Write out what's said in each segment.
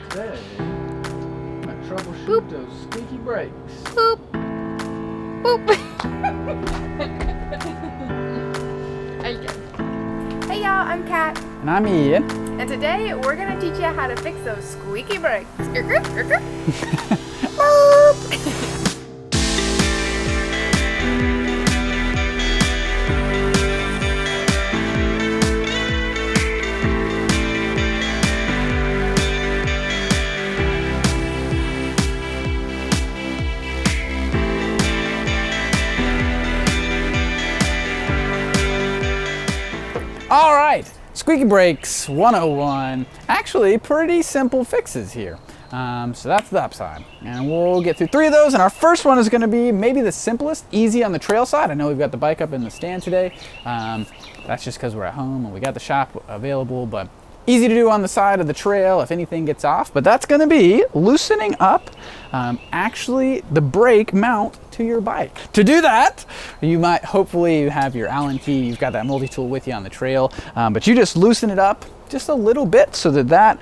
Today, I'm gonna troubleshoot those squeaky brakes. Boop. Boop. Hey y'all, I'm Kat. And I'm Ian. And today we're gonna teach you how to fix those squeaky brakes. All right, Squeaky Brakes 101. Actually, pretty simple fixes here. So that's the upside. And we'll get through 3 of those. And our first one is gonna be maybe the simplest, easy on the trail side. I know we've got the bike up in the stand today. That's just because we're at home and we got the shop available, but easy to do on the side of the trail if anything gets off. But that's gonna be loosening up actually the brake mount to your bike. To do that, you might hopefully have your Allen key, you've got that multi-tool with you on the trail, but you just loosen it up just a little bit so that that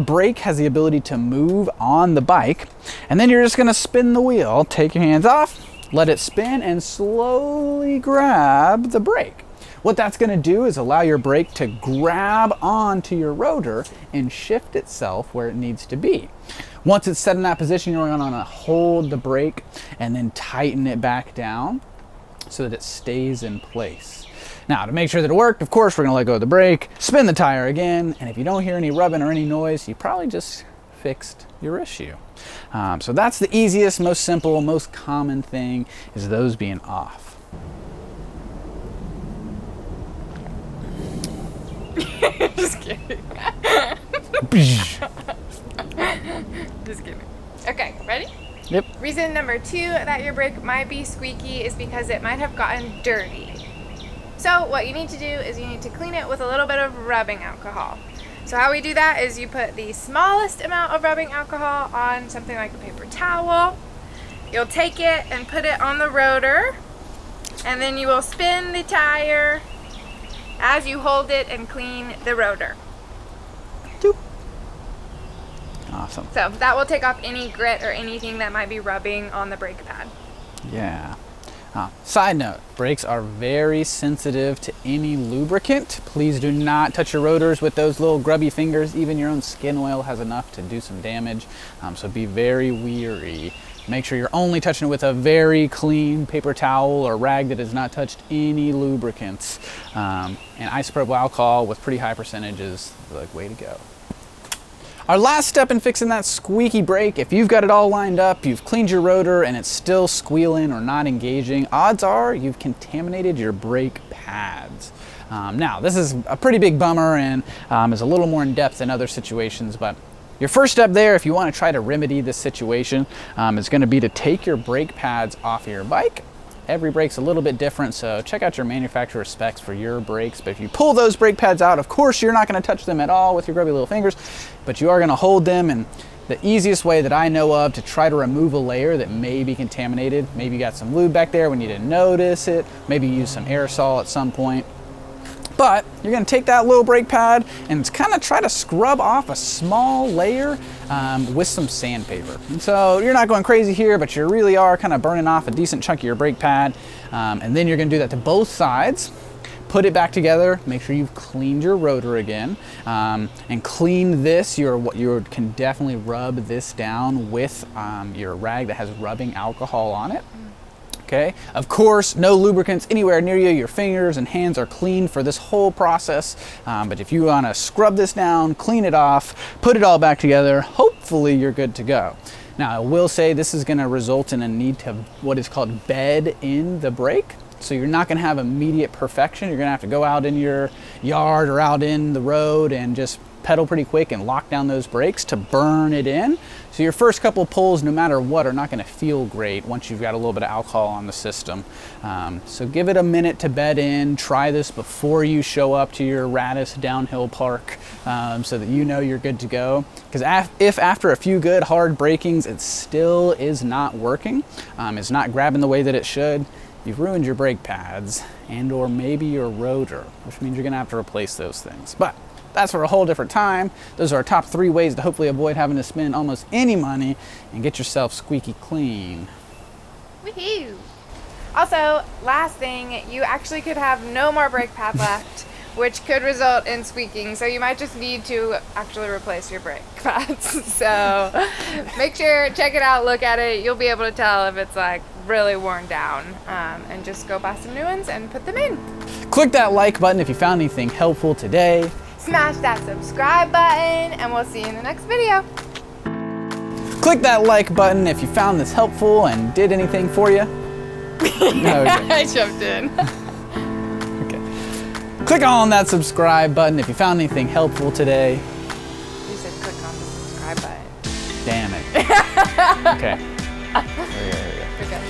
brake has the ability to move on the bike. And then you're just gonna spin the wheel, take your hands off, let it spin, and slowly grab the brake. What that's gonna do is allow your brake to grab onto your rotor and shift itself where it needs to be. Once it's set in that position, you're gonna hold the brake and then tighten it back down so that it stays in place. Now, to make sure that it worked, of course, we're gonna let go of the brake, spin the tire again, and if you don't hear any rubbing or any noise, you probably just fixed your issue. So that's the easiest, most simple, most common thing, is those being off. Just kidding. Just kidding. Okay, ready? Yep. Reason number 2 that your brake might be squeaky is because it might have gotten dirty. So what you need to do is you need to clean it with a little bit of rubbing alcohol. So how we do that is you put the smallest amount of rubbing alcohol on something like a paper towel. You'll take it and put it on the rotor, and then you will spin the tire as you hold it and clean the rotor. Doop. Awesome. So that will take off any grit or anything that might be rubbing on the brake pad. Yeah. Side note, brakes are very sensitive to any lubricant. Please do not touch your rotors with those little grubby fingers. Even your own skin oil has enough to do some damage. So be very wary. Make sure you're only touching it with a very clean paper towel or rag that has not touched any lubricants. And isopropyl alcohol with pretty high percentages, the way to go. Our last step in fixing that squeaky brake, if you've got it all lined up, you've cleaned your rotor and it's still squealing or not engaging, odds are you've contaminated your brake pads. Now, this is a pretty big bummer and is a little more in depth than other situations, but your first step there, if you want to try to remedy this situation, is going to be to take your brake pads off of your bike. Every brake's a little bit different, so check out your manufacturer specs for your brakes. But if you pull those brake pads out, of course you're not going to touch them at all with your grubby little fingers, but you are going to hold them. And the easiest way that I know of to try to remove a layer that may be contaminated, maybe you got some lube back there when you didn't notice it, maybe you use some aerosol at some point. But you're going to take that little brake pad and kind of try to scrub off a small layer with some sandpaper. And so you're not going crazy here, but you really are kind of burning off a decent chunk of your brake pad. And then you're going to do that to both sides. Put it back together, make sure you've cleaned your rotor again, and clean this. You can definitely rub this down with your rag that has rubbing alcohol on it. Okay. Of course, no lubricants anywhere near you. Your fingers and hands are clean for this whole process. But if you want to scrub this down, clean it off, put it all back together, hopefully you're good to go. Now, I will say this is going to result in a need to what is called bed in the brake. So you're not going to have immediate perfection. You're going to have to go out in your yard or out in the road and just pedal pretty quick and lock down those brakes to burn it in. So your first couple pulls, no matter what, are not going to feel great once you've got a little bit of alcohol on the system. So give it a minute to bed in. Try this before you show up to your Radis downhill park so that you know you're good to go. Because if after a few good hard brakings it still is not working, it's not grabbing the way that it should, you've ruined your brake pads and or maybe your rotor, which means you're going to have to replace those things. But that's for a whole different time. Those are our top 3 ways to hopefully avoid having to spend almost any money and get yourself squeaky clean. Woohoo! Also, last thing, you actually could have no more brake pad left, which could result in squeaking. So you might just need to actually replace your brake pads. So make sure, check it out, look at it. You'll be able to tell if it's like really worn down, and just go buy some new ones and put them in. Click that like button if you found anything helpful today. Smash that subscribe button, and we'll see you in the next video. Click that like button if you found this helpful and did anything for you. No, okay. I jumped in. Okay. Click on that subscribe button if you found anything helpful today. You said click on the subscribe button. Damn it. Okay.